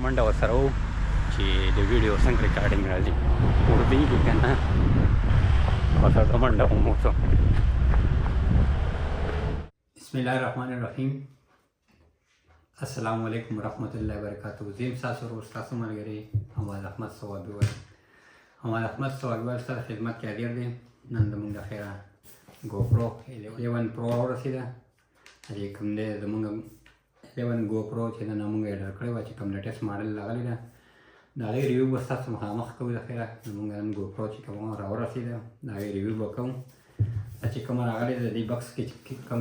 منډه ورسره وو چې د ویډیو څنګه ریکارډینګ راځي اردېږي که نه ورسره منډه هم وسو. بسم الله الرحمن الرحیم. السلام علیکم ورحمت الله وبرکاتہ. زه ستاسو ورور ستاسو ملګری حماد احمد صوابي وایم. حماد احمد صوابي وایم ستاسو خدمت کې حاضر دی. نن زموږ د خیره GoPro 11 Pro راورسېده. چې کوم دی زموږ 11 GoPro چې نن موږ یې ډر کړی وه چې کوم لیټسټ ماډل راغلی ده د هغې ریویو به ستاسو مخامخ کوو. د خیره زموږ نن GoPro چې کومه راورسېده د هغې ریویو به کوو. دا چې کومه راغلې ده د دې بکس کې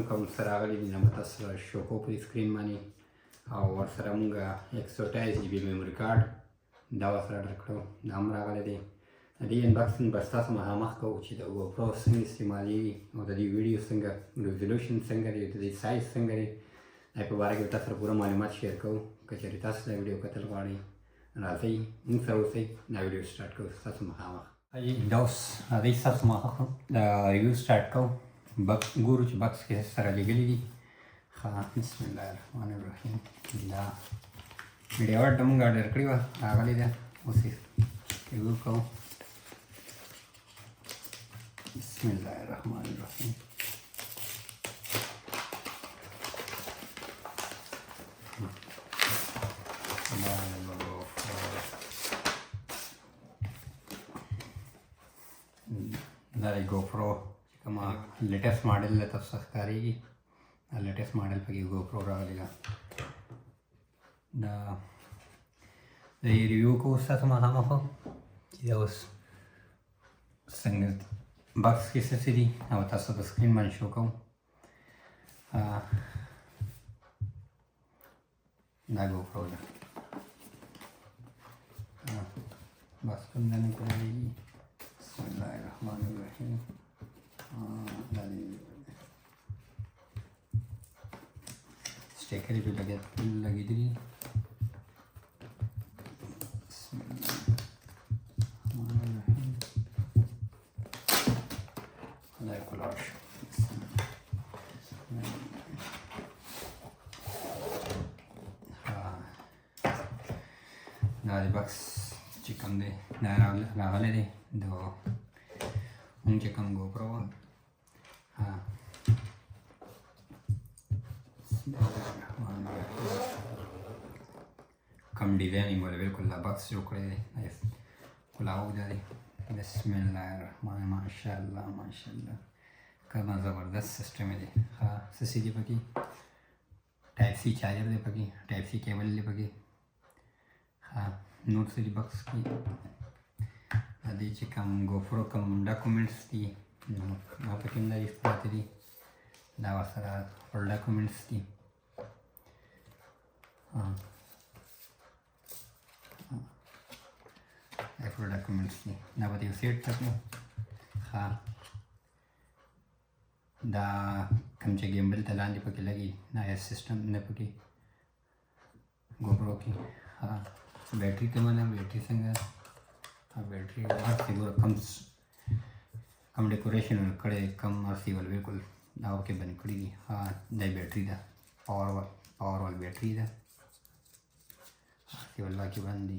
کوم څه راغلي دي نو به تاسو سره شو کوو په سکرین باندې. او ورسره مونږ 128 GB میموري کارډ دا ورسره ډر کړو، دا هم راغلی دی. د دې انبکسینګ به ستاسو مخامخ کوو چې د GoPro څنګه استعمالېږي او د دې ویډیو څنګه ریزولوشن څنګه دی، د دې سایز څنګه دی، د په باره کې به تاسو سره پوره معلومات شیر کوو. که چېرې تاسو دا ویډیو کتل غواړئ راځئ موږ سره اوسئ، دا ویډیو سټارټ کوو ستاسو مخامخ. دا اوس راځئ ستاسو مخامخ د ریویو سټارټ کوو. ګورو چې بکس کې سره لګلي دي. بسم الله الرحمن الرحیم. دا ویډیو د مونږ اډر کړې وه راغلې ده، اوس یې ریویو کوو. بسم الله الرحمن الرحیم. دا د GoPro چې کومه لیټسټ ماډل ده تاسو ته ښکارېږي. دا لیټسټ ماډل پکې GoPro راغلی ده. دا د ریویو کوو ستاسو مخامخ چې دا اوس څنګه بکس کې څه څه دي او تاسو په سکرین باندې شو کوم. دا GoPro ده. بس کوم ځای نه کولیږي. بسم الله الرحمن الرحیم. دا स्टेकर भी लगी बक्स चिकन दे रागले दे दो हम चिकन GoPro. हाँ कम डिजाइनिंग वाले बिल्कुल बक्स जो करे खुला हो जाए. बिस्मिल्लाहिर्रहमान. माशाल्लाह माशाल्लाह कितना ज़बरदस्त सिस्टम है. हाँ सी दे पकी टाइप सी चार्जर दे पकी टाइप सी केबल दे पकी. हाँ नोट से बक्स की अभी कम GoPro कम डॉक्यूमेंट्स थी वहाँ पे किंदा इस्तेमाल थी दावा सरा और डॉक्यूमेंट्स थी. हाँ फुल डॉक्यूमेंट्स थी ना बताइए सेट तक. हाँ दा कम से गेम्बल तलान पकी लगी ना ये सिस्टम ने पकी GoPro की. हाँ बैटरी के माना बैटरी संग बैटरी कम डेकोरेशन कड़े कम आरसीवल बिल्कुल दाव के बन कड़ी. हाँ दाई बैटरी दा पावर वाली बैटरी दा आरसीवल की बंदी.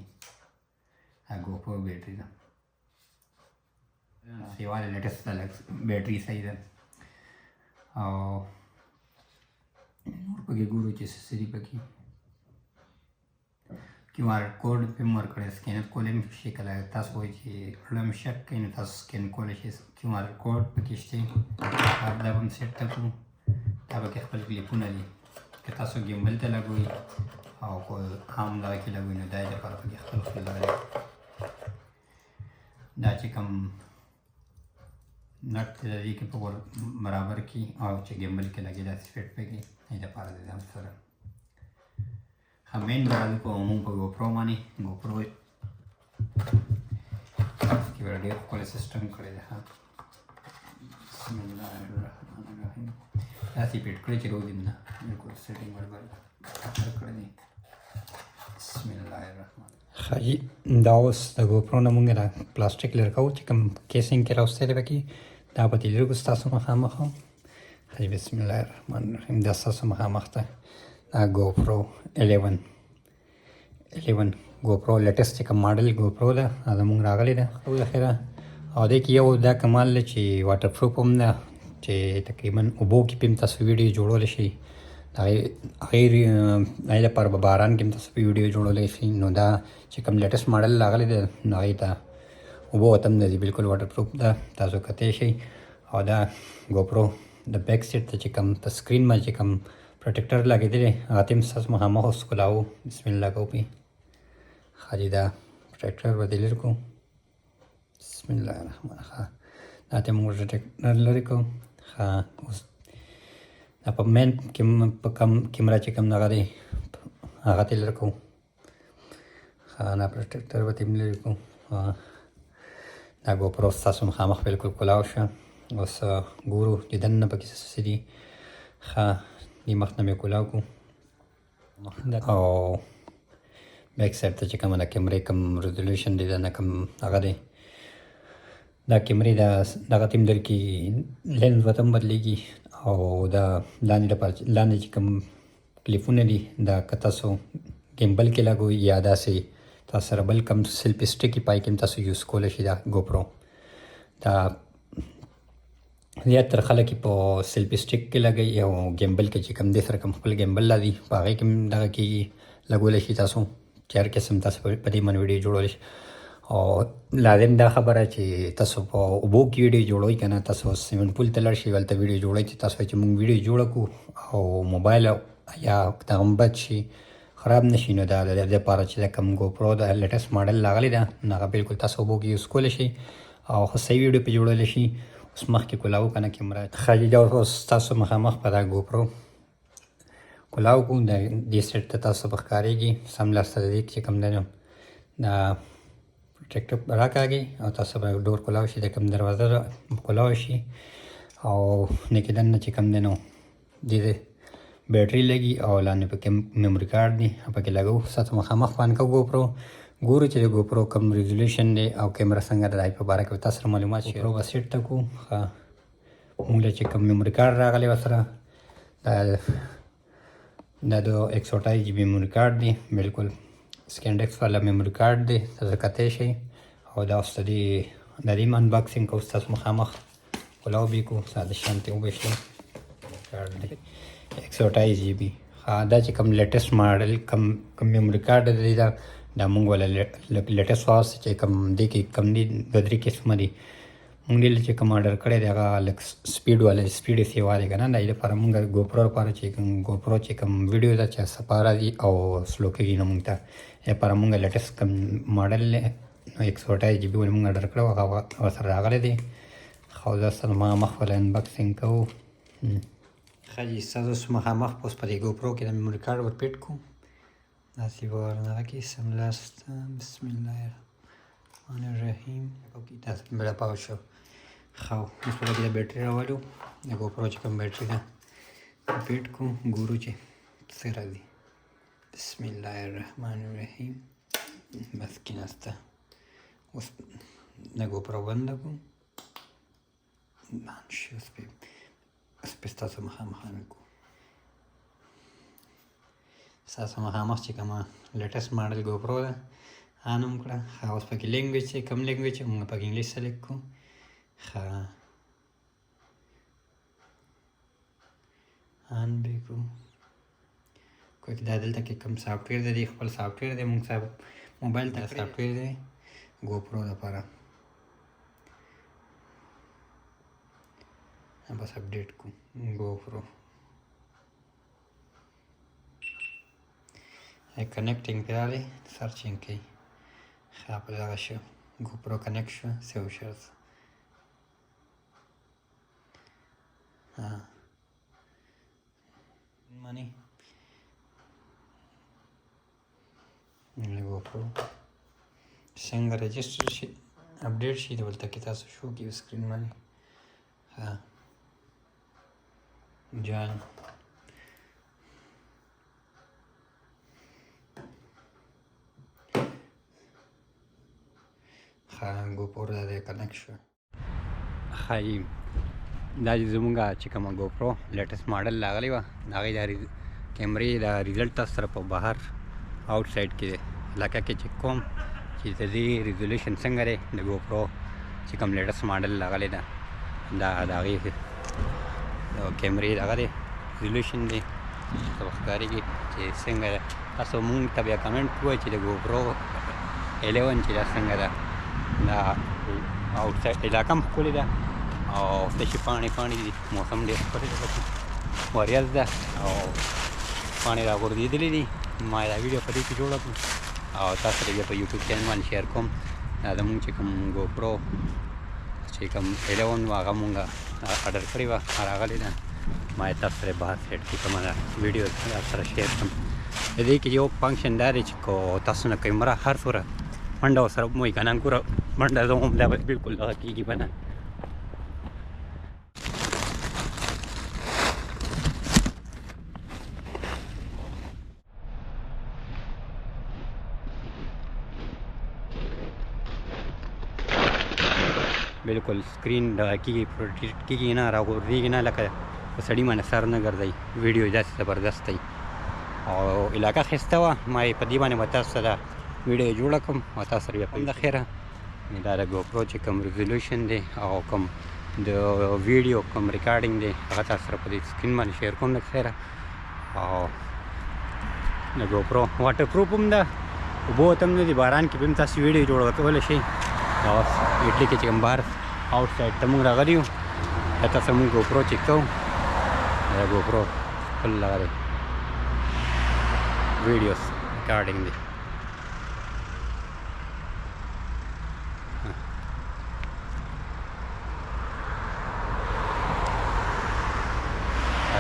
हाँ GoPro बैटरी दा सेवा लेटेस्ट बैटरी सही है. और पके गुरु जैसे सीरी पकी QR कोड पे मार करे स्कैनर कोले में शिकल है तास वो जी प्रॉब्लम शक के न तास स्कैन कोले से QR कोड पे किस्ते आप जब हम सेट तक तब के खपल क्लिप उन्हें के तासो गिम्बल ते लगुई और कोई आम लगा के लगुई न दाई जब आप के खपल क्लिप लगा दाची कम नट तरीके के पकड़ बराबर की और चे गिम्बल के लगे दास फिट पे की नहीं जब पार दे हम सर. हाँ मेन बराबर को हम को GoPro मानी GoPro की वीडियो कॉल सिस्टम करे. हाँ बिस्मिल्लाहिर्रहमानिर्रहीम. ऐसी पेट करे चलो दिन ना बिल्कुल सेटिंग बराबर कर दी. बिस्मिल्लाहिर्रहमान. हाँ जी دا اوس د GoPro نه مونږ را پلاستیک لر کوو چې کوم کیسینګ کې راوستلی پکې دا به تلرګو ستاسو مخامخ. हाँ بسم الله الرحمن الرحیم. دا ستاسو مخامخ ته GoPro 11 11 GoPro لیټیسټ چې کوم ماډل GoPro ده دا زموږ راغلی ده خو د خیره او دې کې یو دا کمال دی چې واټر پروف هم ده چې تقریبا اوبو کې پې هم تاسو ویډیو جوړولی شئ د هغې لپاره به باران کې هم تاسو په ویډیو جوړولی شئ نو دا چې کوم لیټیسټ ماډل راغلی دی نو هغې ته اوبو ورته هم نه ځي بلکل واټر پروف ده تاسو کتی شئ او دا GoPro د بیک سیټ ته چې کوم په سکرین باندې چې کوم پروټیکټر لګېدلی هغه ته هم ستاسو مخامخ اوس ښکلاوو بسم الله کوو پې ښه جي دا پروټیکټر به دې لرې کړو بسم الله الرحمن الرحیم دا ته موږ پروټیکټر لرې کړو ښه اوس دا په مین په کم کیمرا چې کوم دغه دی هغه ته لرې کړو ښه دا پروټیکټر به ته هم لرې کړو دا GoPro ستاسو مخامخ بلکل کلاو شه اوس ګورو چې دننه پکې څه دي ښه دې مخ نه مې کلاو کړو او بیک سایډ ته چې کومه د کیمرې کوم ریزولوشن دی دا نه کوم هغه دی دا کیمرې دغه ته هم درکړي لینز ورته هم بدلېږي او دا لاندې لپاره لاندې چې کوم کلیفونه دي دا که تاسو ګیمبل کې لګوئ یا داسې تاسو سره بل کوم سیلفي سټیک یې پای کې هم تاسو یوز کولی شئ دا GoPro دا زیاتره خلک یې په سیلفي سټیک کې لګوي او ګیمبل کې چې کوم دی سره کوم خپل ګیمبل لا دي په هغې کې هم دغه کېږي لګولی شي تاسو چې هر قسم تاسو په دې باندې ویډیو جوړولی شي او لازم دا خبره چې تاسو په اوبو کې ویډیو جوړوئ که نه تاسو سویمنګ پول ته لاړ شئ هلته ویډیو جوړوئ چې تاسو چې موږ ویډیو جوړه کړو او موبایل یا دغه هم بد شي خراب نه شي نو دا د دې لپاره چې دا کوم GoPro د لیټیسټ ماډل راغلی ده نو هغه بلکل تاسو اوبو کې یوز کولی شئ او ښه صحیح ویډیو پې جوړولی شي اوس مخکې کلاو که نه کیمرا ښه جي دا اوس تاسو مخامخ په دا GoPro کلاو کړو د دې سیټ ته تاسو به ښکارېږي سملاسته د دې چې کوم دی نو دا پروټیکټر راکاږي او تاسو به ډور کلاو شي د کوم دروازه کلاو شي او نه کې دننه چې کوم دی نو دې بیټري لګي او لاندې پکې میموري کارډ دی پکې لګو ستاسو مخامخ باندې کوو GoPro ګورو چې د GoPro کوم ریزولوشن دی او کیمرا څنګه ده د هغې په باره کې تاسو سره معلومات شي GoPro به سیټ ته کړو ښه موږ له چې کوم میموري کارډ راغلی ورسره دا د 128 GB میموري کارډ دی بلکل سکینډیکس والا میموري کارډ دی تاسو کتی شئ او دا اوس د دې هم انباکسینګ کوو ستاسو مخامخ کلاو بې کړو ساده شانتې وبهشي کارډ دی 128 GB دا چې کوم لیټیسټ ماډل کوم میموري کارډ دی دا موږ والا لیټیسټ واس چې کوم دې کې کوم دي دوه درې قسمه دي موږ ډېر چې کوم آرډر کړی دی هغه لږ سپیډ والا سپیډ یې سیوا دی که نه د هغې لپاره موږ GoPro لپاره چې کوم GoPro چې کوم ویډیو ده چې صفا راځي او سلو کېږي نو موږ ته لپاره موږ لیټیسټ کوم ماډل دی نو 128 GB ولې موږ آرډر کړی هغه ورسره راغلی دی خو زه سره مخامخ والا انباکسینګ کوو ښه جي ستاسو مخامخ اوس په دې GoPro کې د میموري کارډ ور فټ کړو داسې به ورنغه کې سملاسته بسم الله الرحمن الرحیم داسې بیړه پاو شو ښه اوس په کې د بیټري راولو د GoPro چې کوم بیټري ده فټ کړو ګورو چې څه راځي بسم الله الرحمن الرحیم بس کېناسته اوس د GoPro بنده کړو بند شي اوس پې ستاسو مخامخ کړو ستاسو مخامخ چې کومه لیټیسټ ماډل GoPro ده آن هم کړه ښه اوس پکې لینګویج چې کوم لینګویج موږ پکې انګلیش سلیکټ کړو ښه آن به کړو کوئی دا دلته کې کوم سافټویر دی خپل سافټویر دی موږ موبایل ته سافټویر دی GoPro لپاره بس اپډیټ کړو GoPro کنیکټینګ پې راغلی سرچینګ کوي ښه په دغه شو GoPro کنیکټ شو سیو شو money GoPro څنګه رجسټر شي اپډیټ شي دلته کې تاسو شو کې سکرین باندې ها جان GoPro د کنیکټ شو ښایي دا چې زمونږ چې کومه GoPro لیټیسټ ماډل راغلی وه د هغې د کیمرې د ریزلټ تاسو سره په بهر آوټ سایډ کې دی لکه کې چې کوم چې د دې ریزولوشن څنګه دی د ګوپرو چې کوم لیټسټ ماډل راغلی ده دا د هغې د کیمرې دغه دی ریزولوشن دی ته به ښکارېږي چې څنګه ده تاسو مونږ ته بیا کمنټ ووایئ چې د ګوپرو 11 چې دا څنګه ده دا آوټ سایډ علاقه هم ښکلې ده او تشې پاڼې پاڼې دي موسم ډېر ښکلی ده پکې وریځ ده او پاڼې راغورځېدلې دي ما دا ویډیو په دې کې جوړه کړم او تاسو سره بیا په یوټیوب چینل باندې شیر کوم دا زمونږ چې کوم ګوپرو چې کوم 11 وه هغه مونږ اډر کړې وه راغلې ده ما یې تاسو سره بحث سیټ کې کومه ده ویډیو سره شیر کړم د دې کې یو فنکشن دا دی چې کو تاسو نه کیمره هر څومره منډه ورسره وموئ که نه ګوره منډه زه هم دا بلکل دغه کېږي به نه بلکل سکرین دغه کېږي پروټیکټ کېږي نه راغورځېږي نه لکه په سړي باندې سر نه ګرځئ ویډیو داسې زبردست دی او علاقه ښایسته وه ما یې په دې باندې به تاسو سره ویډیو جوړه کړم او تاسو سره بیا په د خیره دا د ګوپرو چې کوم ریزولوشن دی او کوم د ویډیو کوم ریکارډینګ دی هغه تاسو سره په دې سکرین باندې شیر کوم د خیره او د ګوپرو واټر پروف هم ده اوبه ته هم نه دي باران کې به هم تاسو ویډیو جوړه کولی شئ او اټلي کې چې کوم بار آوټ سایډ ته مونږ راغلي یو دا تاسو مونږ ګوپرو چیک کوو دا ګوپرو خپل دغه دی ویډیوز ریکارډینګ دی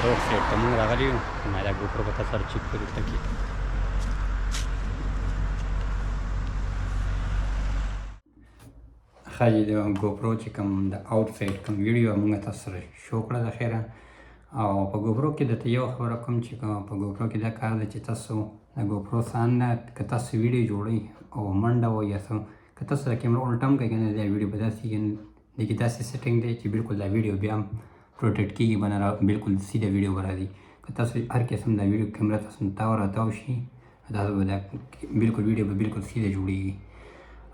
روډ سایډ ته مونږ راغلي یو ما دا ګوپرو به تاسو سره چیک کړو ته کې ښایي د ګوپرو چې کوم د آوټ سایډ کوم ویډیو مونږ تاسو سره شو کړه د خیره او په ګوپرو کې درته یو خبره کوم چې په ګوپرو کې دا کار دی چې تاسو د ګوپرو څخه نه که تاسو ویډیو جوړئ او منډه وایي یا څه که تاسو د کیمره الټه هم کوئ که نه دا ویډیو به داسې کېږي دې کې داسې سیټینګ دی چې بلکل دا ویډیو بیا هم پروټیکټ کېږي به نه بلکل سیده ویډیو به راځي که تاسو هر قسم دا ویډیو کیمره تاسو تاو راتاو شي تاسو به دا بلکل ویډیو به بلکل سیده جوړېږي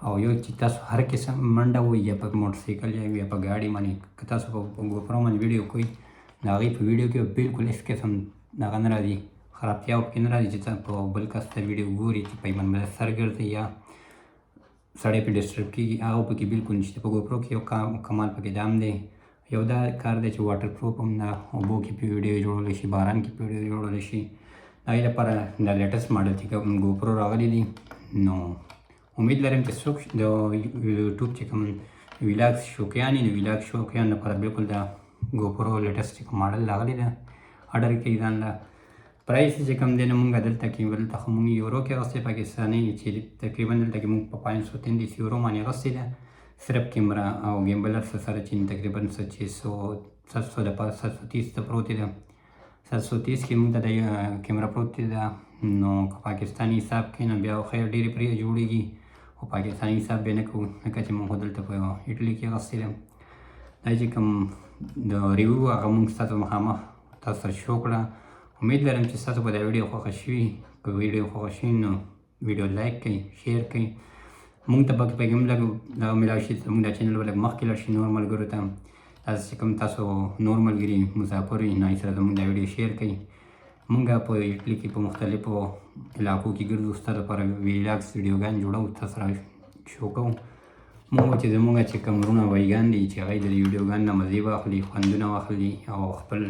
او یو چې تاسو هر قسم منډه وایي یا په موټرسایکل یا په ګاډي باندې که تاسو په ګوپرو باندې ویډیو کوئ د هغې په ویډیو کې بلکل هېڅ قسم دغه نه راځي خرابتیا پکې نه راځي چې په بل کس ته ویډیو ګوري چې په باندې سر ګرځي یا سړی پې ډسټرب کېږي هغه پکې بلکل نشته په ګوپرو کې یو کمال پکې دا هم دی یو دا کار دی چې واټر پروف هم نه اوبو کې پې ویډیو جوړولی شي باران کې پې ویډیو جوړولی شي د هغې لپاره دا لیټسټ ماډل چې کوم ګوپرو راغلی دي نو امید لرم چې څوک د یوټیوب چې کوم ویلاګ شوقیان دي نو ویلاګ شوقیان لپاره بلکل دا ګوپرو لیټسټ چې کوم ماډل راغلی ده اډر کوي ځان له پرایس چې کوم دی نو مونږ دلته کې دلته خو مونږ یورو کې اخیستی پاکستاني چې تقریبا دلته کې مونږ په 533 یورو باندې اخیستی ده صرف کیمره او ګیمبلر سره چې تقریبا 730 ته پروتې ده 730 کې مونږ ته د کیمره پروتې ده نو که پاکستاني حساب کې نو بیا خیر ډېرې پرې جوړېږي خو پاکستاني حساب بیا نه کوو لکه چې مونږ دلته په اټلي کې اخیستی ده دا چې کوم د ریویو هغه مونږ ستاسو مخامخ تاسو سره شو کړه امید لرم چې ستاسو به دا ویډیو خوښه شوي که ویډیو خوښه شوي نو ویډیو لایک کړئ شیر کړئ مونږ ته پکې هم لږ دغه میلاو شي زموږ دا چینل به لږ مخکې لاړ شي نور ملګرو ته تاسو چې کوم تاسو نور ملګري مسافر وي نو هغې سره زموږ دا ویډیو شیر کړئ مونږ په اټلي کې په مختلفو علاقو کې ګرځو ستاسو لپاره ویلاګس ویډیوګان جوړو تاسو سره شو کوو مونږ چې زموږ چې کوم وروڼه بایګان دي چې هغوی د ویډیوګان نه مزې واخلي خوندونه واخلي او خپل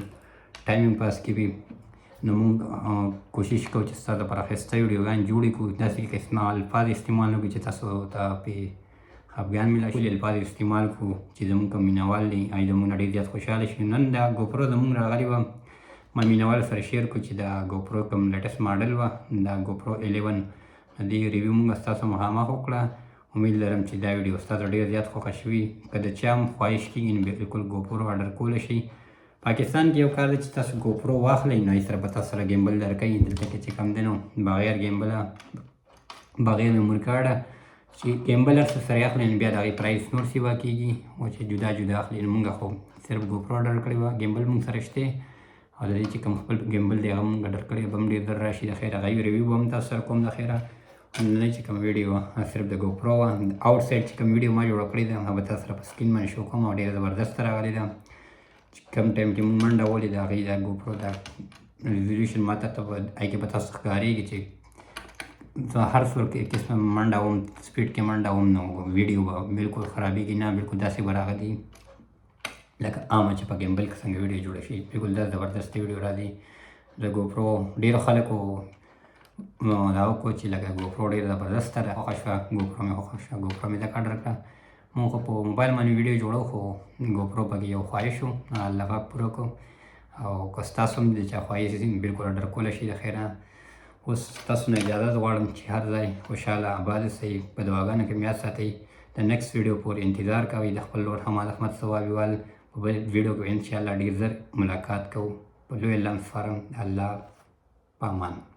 ټایمینګ پاس کوي نو مونږ کوشش کوو چې ستاسو لپاره ښایسته ویډیوګان جوړې کړو داسې قسمه الفاظ استعمال نه کړو چې تاسو ته پې خفګان میلاو شي الفاظ استعمال کړو چې زموږ کوم مینهوال دي هغوی زموږ نه ډېر زیات خوشحاله شي نن دا ګوپرو زموږ راغلې وه ما مینهوال سره شیر کړو چې دا ګوپرو کوم لیټسټ ماډل وه دا ګوپرو 11 د دې ریویو مونږ ستاسو مخامخ وکړه امید لرم چې دا ویډیو ستاسو ډېر زیات خوښه شوي که د چا هم خواهش کېږي نو بلکل ګوپرو اډر کولی شي پاکستان کې یو کار دی چې تاسو ګوپرو واخلئ نو هغې سره به تاسو سره ګیمبل درکوي دلته کې چې کوم دی نو بغیر ګیمبله بغیر میموري کارډه چې ګیمبل هر څه سره اخلئ نو بیا د هغې پرایس نور سیوا کېږي او چې جدا جدا اخلئ نو مونږ خو صرف ګوپرو اډر کړې وه ګیمبل مونږ سره شته او د دې چې کوم خپل ګیمبل دی هغه مونږ اډر کړی به هم ډېر زر راشي د خیره هغوی ریویو به هم تاسو سره کوم د خیره نننۍ چې کوم ویډیو صرف د ګوپرو وه. آوټ سایډ چې کوم ویډیو ما جوړه کړې ده هغه به تاسو سره په سکرین باندې شو کوم او ډېره زبردست راغلې ده. چې کوم ټایم کې موږ منډه ولې د هغې د ګوپرو د ریزولوشن ماته ته به هغې کې به تاسو ښکارېږي چې زه هر څومره قسمه منډه وم سپیډ کې منډه وم نو ویډیو به بالکل خرابېږي نه، بالکل داسې به راغلي لکه عامه چې په ګیمبل کې څنګه ویډیو جوړه شي. بالکل دا زبردست ویډیو راځي. د ګوپرو ډېرو خلکو دا وکړو چې لکه ګوپرو ډېر زبردسته ده، خوښه شوه ګوپرو مې خوښه شوه، ګوپرو مې ځکه اډر کړه. مونږ خو په موبایل باندې ویډیو جوړو خو ګوپرو پکې یو خواهش و الله پاک پوره کړو. او که ستاسو هم د چا خواهش بالکل اډر کولی شي د خیره. اوس تاسو نه اجازت غواړم چې هر ځای خوشحاله آباد اوسئ، په دعاګانو کې مې یاد ساتئ. د نیکسټ ویډیو پورې انتظار کوئ. د خپل ورور حماد احمد صوابي وال په بل ویډیو کې انشاءالله ډېر ژر ملاقات کوو. په لوی لمس فارم. الله پامان.